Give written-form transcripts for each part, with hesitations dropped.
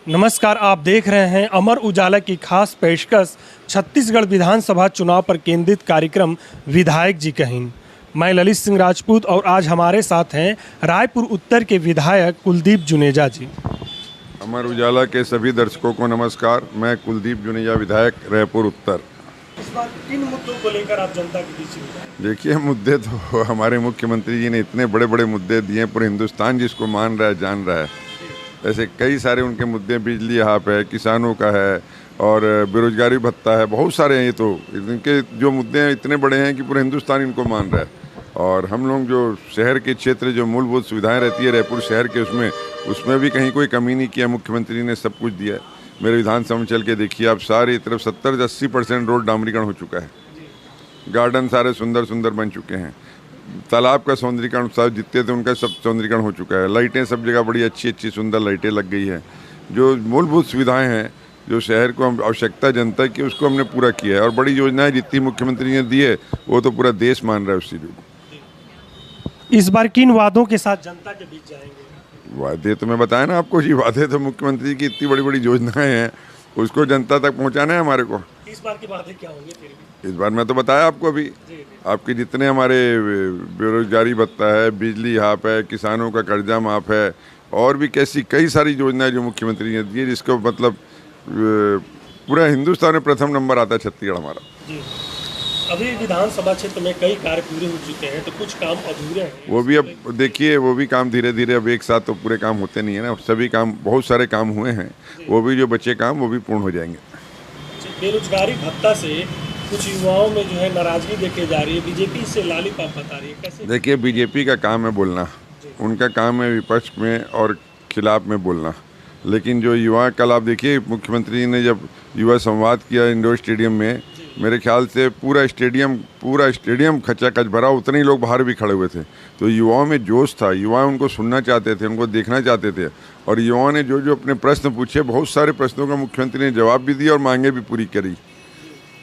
नमस्कार, आप देख रहे हैं अमर उजाला की खास पेशकश छत्तीसगढ़ विधानसभा चुनाव पर केंद्रित कार्यक्रम विधायक जी कहिन। मैं ललित सिंह राजपूत और आज हमारे साथ हैं रायपुर उत्तर के विधायक कुलदीप जुनेजा जी। अमर उजाला के सभी दर्शकों को नमस्कार। मैं कुलदीप जुनेजा, विधायक रायपुर उत्तर। इस बार किन मुद्दों को लेकर आप जनता के बीच में? देखिए, मुद्दे तो हमारे मुख्यमंत्री जी ने इतने बड़े बड़े मुद्दे दिए, पूरे हिंदुस्तान जिसको मान रहा है, जान रहा है। ऐसे कई सारे उनके मुद्दे, बिजली हाफ है, किसानों का है और बेरोजगारी भत्ता है, बहुत सारे हैं। ये तो इनके जो मुद्दे हैं इतने बड़े हैं कि पूरे हिंदुस्तान इनको मान रहा है। और हम लोग जो शहर के क्षेत्र, जो मूलभूत सुविधाएं रहती है रायपुर शहर के, उसमें भी कहीं कोई कमी नहीं किया। मुख्यमंत्री ने सब कुछ दिया है। मेरे विधानसभा में चल के देखिए आप, सारी तरफ 70 से 80% रोड डामरीकरण हो चुका है। गार्डन सारे सुंदर सुंदर बन चुके हैं। तालाब का सौंदर्यीकरण सब जितने थे उनका सब सौंदर्यीकरण हो चुका है। लाइटें सब जगह बड़ी अच्छी अच्छी सुंदर लाइटें लग गई है। जो मूलभूत सुविधाएं हैं, जो शहर को हम आवश्यकता जनता की, उसको हमने पूरा किया है। और बड़ी योजनाएं जितनी मुख्यमंत्री ने दी है वो तो पूरा देश मान रहा है उस चीज़ को। इस बार किन वादों के साथ जनता के बीच जाएंगे? वादे तो मैं बताया ना आपको जी, वादे तो मुख्यमंत्री की इतनी बड़ी बड़ी योजनाएं हैं, उसको जनता तक पहुंचाना है हमारे को। इस बार की वादे क्या होंगे फिर भी? इस बार मैं तो बताया आपको अभी। आपके जितने हमारे बेरोजगारी भत्ता है, बिजली हाफ है, किसानों का कर्जा माफ है, और भी कैसी कई सारी योजनाएं जो मुख्यमंत्री ने दी है, जिसको मतलब पूरा हिंदुस्तान में प्रथम नंबर आता है छत्तीसगढ़ हमारा। जी। अभी विधानसभा क्षेत्र में कई कार्य पूरे हो चुके हैं, तो कुछ काम अधूरे हैं। वो भी अब देखिए, वो भी काम धीरे धीरे, अब एक साथ तो पूरे काम होते नहीं है ना। सभी काम, बहुत सारे काम हुए हैं, वो भी जो बचे काम वो भी पूर्ण हो जाएंगे। बेरोजगारी भत्ता से कुछ युवाओं में जो है नाराजगी देखी जा रही है, बीजेपी से लॉलीपॉप बता रही है, कैसे? देखिए, बीजेपी का काम है बोलना, उनका काम है विपक्ष में और खिलाफ में बोलना। लेकिन जो युवा, कल आप देखिए मुख्यमंत्री ने जब युवा संवाद किया इंडोर स्टेडियम में, मेरे ख्याल से पूरा स्टेडियम खचाखच भरा, उतने ही लोग बाहर भी खड़े हुए थे। तो युवाओं में जोश था, युवा उनको सुनना चाहते थे, उनको देखना चाहते थे। और युवाओं ने जो जो अपने प्रश्न पूछे, बहुत सारे प्रश्नों का मुख्यमंत्री ने जवाब भी दिया और मांगे भी पूरी करी।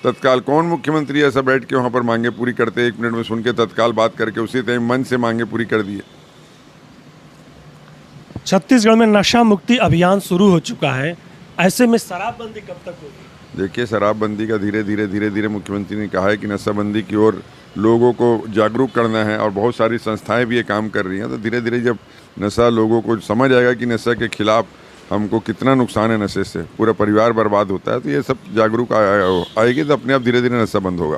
तत्काल कौन मुख्यमंत्री ऐसा बैठ के वहाँ पर मांगे पूरी करते? 1 मिनट में सुन के तत्काल बात करके उसी टाइम मन से मांगे पूरी कर दिए। छत्तीसगढ़ में नशा मुक्ति अभियान शुरू हो चुका है, ऐसे में शराबबंदी कब तक होगी? देखिए, शराबबंदी का धीरे धीरे मुख्यमंत्री ने कहा है कि नशाबंदी की ओर लोगों को जागरूक करना है, और बहुत सारी संस्थाएं भी ये काम कर रही हैं। तो धीरे धीरे जब नशा लोगों को समझ आएगा कि नशा के खिलाफ हमको कितना नुकसान है, नशे से पूरा परिवार बर्बाद होता है, तो ये सब जागरूक आएगी, तो अपने आप धीरे धीरे नशा बंद होगा।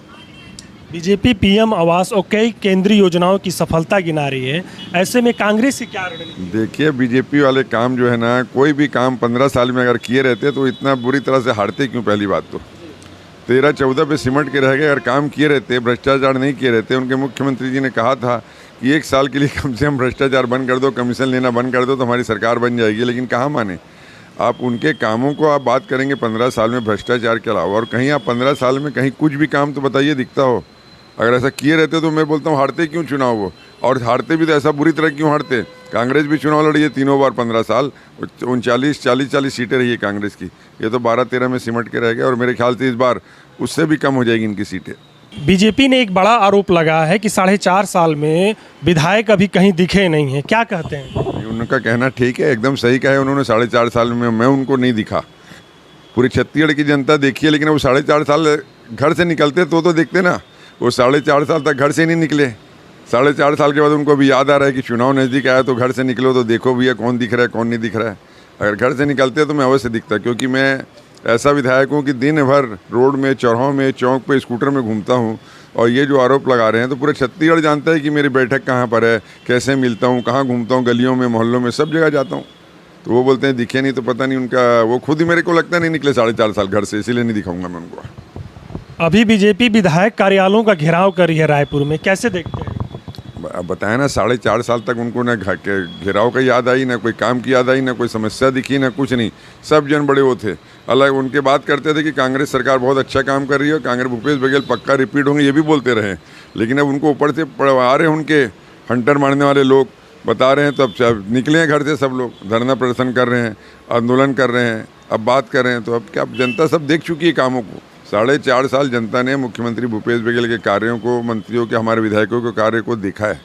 बीजेपी पीएम आवास और कई केंद्रीय योजनाओं की सफलता गिना रही है, ऐसे में कांग्रेस की क्या रणनीति? देखिए, बीजेपी वाले काम जो है ना, कोई भी काम 15 साल में अगर किए रहते तो इतना बुरी तरह से हारते क्यों? पहली बात तो 13-14 पे सिमट के रह गए। अगर काम किए रहते, भ्रष्टाचार नहीं किए रहते, उनके मुख्यमंत्री जी ने कहा था कि 1 साल के लिए कम से कम भ्रष्टाचार बंद कर दो, कमीशन लेना बंद कर दो, तो हमारी सरकार बन जाएगी। लेकिन कहाँ माने। आप उनके कामों को आप बात करेंगे 15 साल में भ्रष्टाचार के अलावा, और कहीं आप 15 साल में कहीं कुछ भी काम तो बताइए दिखता हो। अगर ऐसा किए रहते तो मैं बोलता हूँ हारते क्यों चुनाव वो, और हारते भी तो ऐसा बुरी तरह क्यों हारते? कांग्रेस भी चुनाव लड़ी है 3 बार 15 साल, 39-40 सीटें रही है कांग्रेस की। ये तो 12-13 में सिमट के रह गए, और मेरे ख्याल से इस बार उससे भी कम हो जाएगी इनकी सीटें। बीजेपी ने एक बड़ा आरोप लगाया है कि 4.5 साल में विधायक अभी कहीं दिखे नहीं है, क्या कहते हैं? उनका कहना ठीक है, एकदम सही कहा है उन्होंने। 4.5 साल में मैं उनको नहीं दिखा। पूरी छत्तीसगढ़ की जनता देखी है, लेकिन वो 4.5 साल घर से निकलते तो देखते ना। वो 4.5 साल तक घर से नहीं निकले। 4.5 साल के बाद उनको भी याद आ रहा है कि चुनाव नज़दीक आया, तो घर से निकलो तो देखो भैया कौन दिख रहा है कौन नहीं दिख रहा है। अगर घर से निकलते तो मैं अवश्य दिखता, क्योंकि मैं ऐसा विधायक हूँ कि दिन भर रोड में, चौराहों में, चौक पे, स्कूटर में घूमता हूँ। और ये जो आरोप लगा रहे हैं, तो पूरे छत्तीसगढ़ जानता है कि मेरी बैठक कहाँ पर है, कैसे मिलता हूँ, कहाँ घूमता हूँ, गलियों में, मोहल्लों में, सब जगह जाता हूँ। तो वो बोलते हैं दिखे नहीं, तो पता नहीं उनका, वो खुद ही मेरे को लगता नहीं निकले 4.5 साल घर से, इसीलिए नहीं दिखाऊंगा मैं उनको। अभी बीजेपी विधायक कार्यालयों का घेराव कर रही है रायपुर में, कैसे देखते हैं? अब बताया ना, 4.5 साल तक उनको ना घेराव का याद आई, ना कोई काम की याद आई, ना कोई समस्या दिखी, ना कुछ नहीं। सब जन बड़े वो थे, अलग उनके बात करते थे कि कांग्रेस सरकार बहुत अच्छा काम कर रही है, कांग्रेस भूपेश बघेल पक्का रिपीट होंगे, ये भी बोलते रहे। लेकिन अब उनको ऊपर से पढ़वा रहे हैं, उनके हंटर मारने वाले लोग बता रहे हैं, तो अब निकले हैं घर से सब लोग, धरना प्रदर्शन कर रहे हैं, आंदोलन कर रहे हैं, अब बात कर रहे हैं। तो अब क्या, जनता सब देख चुकी है कामों को। 4.5 साल जनता ने मुख्यमंत्री भूपेश बघेल के कार्यों को, मंत्रियों के, हमारे विधायकों के कार्य को देखा है।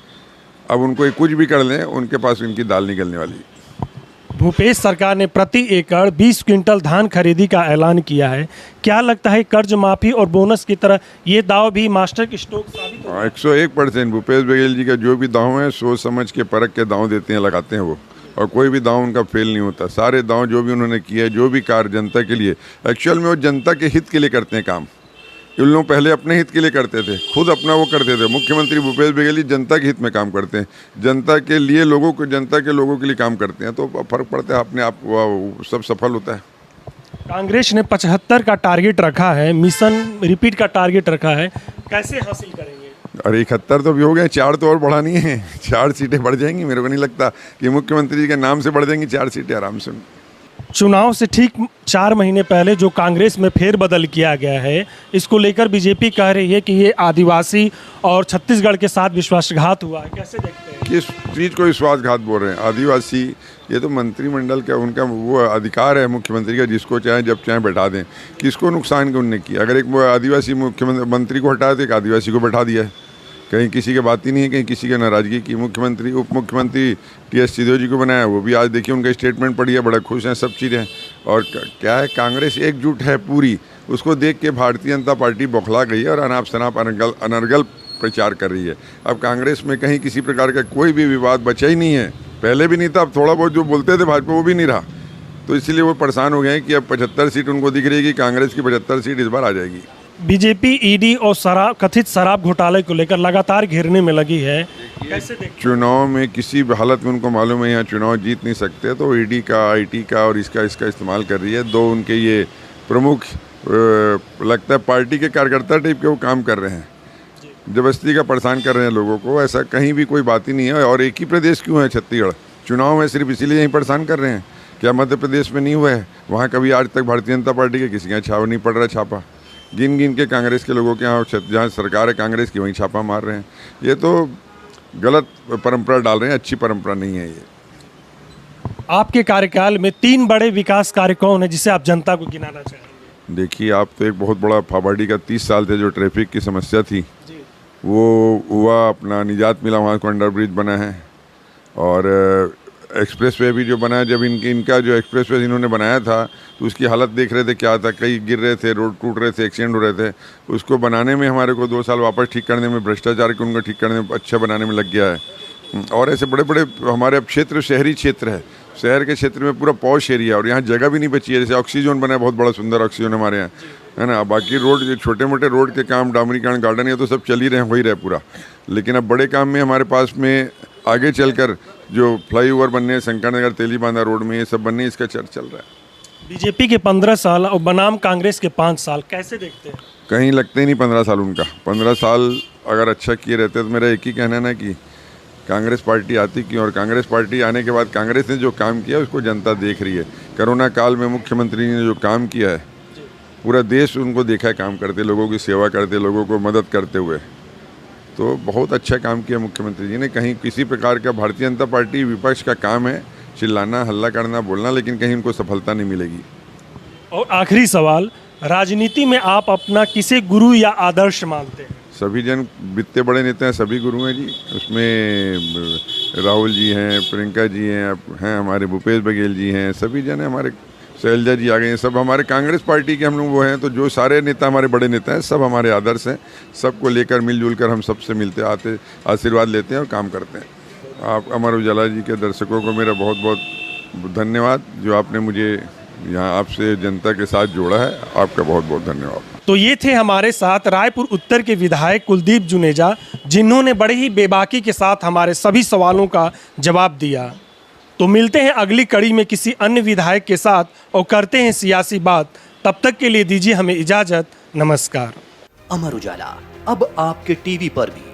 अब उनको कुछ भी कर लें, उनके पास इनकी दाल निकलने वाली है। भूपेश सरकार ने प्रति एकड़ 20 क्विंटल धान खरीदी का ऐलान किया है। क्या लगता है कर्ज माफी और बोनस की तरह ये दाव भी मास्टर स्ट्रोक साबित हो? 101% भूपेश बघेल जी का जो भी दांव है सोच समझ के परख के दांव देते हैं, लगाते हैं वो, और कोई भी दांव उनका फेल नहीं होता। सारे दांव जो भी उन्होंने किए है, जो भी कार्य जनता के लिए, एक्चुअल में वो जनता के हित के लिए करते हैं काम। इन लोग पहले अपने हित के लिए करते थे, खुद अपना वो करते थे। मुख्यमंत्री भूपेश बघेल जी जनता के हित में काम करते हैं, जनता के लिए लोगों को, जनता के लोगों के लिए काम करते हैं, तो फर्क पड़ता है, अपने आप सब सफल होता है। कांग्रेस ने 75 का टारगेट रखा है, मिशन रिपीट का टारगेट रखा है, कैसे हासिल करेंगे? अरे 71 तो भी हो गए, 4 तो और बढ़ानी है, 4 सीटें बढ़ जाएंगी। मेरे को नहीं लगता कि मुख्यमंत्री जी के नाम से बढ़ जाएंगी 4 सीटें आराम से। चुनाव से ठीक 4 महीने पहले जो कांग्रेस में फेरबदल किया गया है, इसको लेकर बीजेपी कह रही है कि ये आदिवासी और छत्तीसगढ़ के साथ विश्वासघात हुआ है, कैसे देखते हैं? किस चीज़ को विश्वासघात बोल रहे हैं? आदिवासी, ये तो मंत्रिमंडल का उनका वो अधिकार है मुख्यमंत्री का, जिसको चाहे जब चाहे बैठा दें। किसको नुकसान उनने किया? अगर एक आदिवासी मुख्यमंत्री मंत्री को हटाया तो एक आदिवासी को बैठा दिया है। कहीं किसी की बात ही नहीं है, कहीं किसी की नाराज़गी की। मुख्यमंत्री उप मुख्यमंत्री टी.एस. सिंहदेव जी को बनाया, वो भी आज देखिए उनका स्टेटमेंट पढ़ी है, बड़ा खुश हैं, सब चीज़ें। और क्या है, कांग्रेस एकजुट है पूरी, उसको देख के भारतीय जनता पार्टी बौखला गई है और अनाप शनाप अनर्गल प्रचार कर रही है। अब कांग्रेस में कहीं किसी प्रकार का कोई भी विवाद बचा ही नहीं है, पहले भी नहीं था, अब थोड़ा बहुत जो बोलते थे भाजपा वो भी नहीं रहा। तो इसलिए वो परेशान हो गए हैं कि अब 75 सीट उनको दिख रही है कि कांग्रेस की 75 सीट इस बार आ जाएगी। बीजेपी ईडी और कथित शराब घोटाले को लेकर लगातार घेरने में लगी है, कैसे देखते? चुनाव में किसी भी हालत में उनको मालूम है यहाँ चुनाव जीत नहीं सकते, तो ईडी का, आईटी का और इसका इस्तेमाल कर रही है। 2 उनके ये प्रमुख लगता है पार्टी के कार्यकर्ता टाइप के वो काम कर रहे हैं, जबरदस्ती का परेशान कर रहे हैं लोगों को। ऐसा कहीं भी कोई बात ही नहीं है। और एक ही प्रदेश क्यों है छत्तीसगढ़? चुनाव में सिर्फ इसीलिए यहीं परेशान कर रहे हैं। क्या मध्य प्रदेश में नहीं हुआ है? वहाँ कभी आज तक भारतीय जनता पार्टी के किसी के छापा नहीं पड़ रहा, छापा गिन गिन के कांग्रेस के लोगों के यहाँ, जहाँ सरकार है कांग्रेस की, वहीं छापा मार रहे हैं। ये तो गलत परंपरा डाल रहे हैं, अच्छी परंपरा नहीं है ये। आपके कार्यकाल में 3 बड़े विकास कार्य कौन है जिसे आप जनता को गिनाना चाहेंगे? देखिए, आप तो एक बहुत बड़ा फाबाडी का 30 साल थे, जो ट्रैफिक की समस्या थी वो हुआ, अपना निजात मिला, वहाँ को अंडर ब्रिज बना है। और एक्सप्रेसवे भी जो बना है, जब इनका जो एक्सप्रेसवे इन्होंने बनाया था तो उसकी हालत देख रहे थे क्या था, कई गिर रहे थे, रोड टूट रहे थे, एक्सीडेंट हो रहे थे। उसको बनाने में हमारे को 2 साल, वापस ठीक करने में, भ्रष्टाचार को उनको ठीक करने में, अच्छा बनाने में लग गया है। और ऐसे बड़े बड़े हमारे अब क्षेत्र, शहरी क्षेत्र है, शहर के क्षेत्र में पूरा पॉश एरिया, और यहाँ जगह भी नहीं बची है। जैसे ऑक्सीजन बना है, बहुत बड़ा सुंदर ऑक्सीजन हमारे यहाँ है ना। बाकी रोड, जो छोटे मोटे रोड के काम, डामरीकरण, गार्डन, ये तो सब चल ही रहे हैं, हो ही रहे पूरा। लेकिन अब बड़े काम में हमारे पास में आगे चलकर जो फ्लाईओवर बनने, शंकरनगर तेलीबांधा रोड में, ये सब बनने, इसका चल रहा है। बीजेपी के 15 साल और बनाम कांग्रेस के 5 साल, कैसे देखते हैं? कहीं लगते ही नहीं 15 साल उनका। 15 साल अगर अच्छा किए रहते तो मेरा एक ही कहना है ना कि कांग्रेस पार्टी आती क्यों। और कांग्रेस पार्टी आने के बाद कांग्रेस ने जो काम किया उसको जनता देख रही है। कोरोना काल में मुख्यमंत्री ने जो काम किया है, पूरा देश उनको देखा है काम करते, लोगों की सेवा करते, लोगों को मदद करते हुए। तो बहुत अच्छा काम किया मुख्यमंत्री जी ने। कहीं किसी प्रकार का, भारतीय जनता पार्टी विपक्ष का काम है चिल्लाना, हल्ला करना, बोलना, लेकिन कहीं उनको सफलता नहीं मिलेगी। और आखिरी सवाल, राजनीति में आप अपना किसे गुरु या आदर्श मानते हैं? सभी जन वित्तीय बड़े नेता हैं, सभी गुरु हैं जी। उसमें राहुल जी हैं, प्रियंका जी हैं हमारे, भूपेश बघेल जी हैं, सभी जन हैं हमारे, शैलजा जी आ गए हैं, सब हमारे कांग्रेस पार्टी के हम लोग वो हैं। तो जो सारे नेता हमारे बड़े नेता हैं, सब हमारे आदर्श हैं। सबको लेकर मिलजुल कर हम सबसे मिलते आते, आशीर्वाद लेते हैं और काम करते हैं। आप अमर उजाला जी के दर्शकों को मेरा बहुत बहुत धन्यवाद, जो आपने मुझे यहाँ आपसे जनता के साथ जोड़ा है। आपका बहुत बहुत धन्यवाद। तो ये थे हमारे साथ रायपुर उत्तर के विधायक कुलदीप जुनेजा, जिन्होंने बड़े ही बेबाकी के साथ हमारे सभी सवालों का जवाब दिया। तो मिलते हैं अगली कड़ी में किसी अन्य विधायक के साथ और करते हैं सियासी बात। तब तक के लिए दीजिए हमें इजाजत। नमस्कार। अमर उजाला अब आपके टीवी पर भी।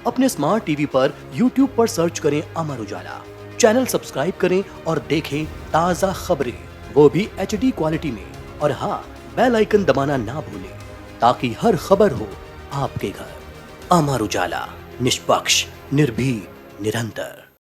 अपने स्मार्ट टीवी पर YouTube पर सर्च करें अमर उजाला, चैनल सब्सक्राइब करें और देखें ताज़ा खबरें, वो भी HD क्वालिटी में। और हाँ, बेल आइकन दबाना ना भूलें ताकि हर खबर हो आपके घर। अमर उजाला, निष्पक्ष, निर्भीक, निरंतर।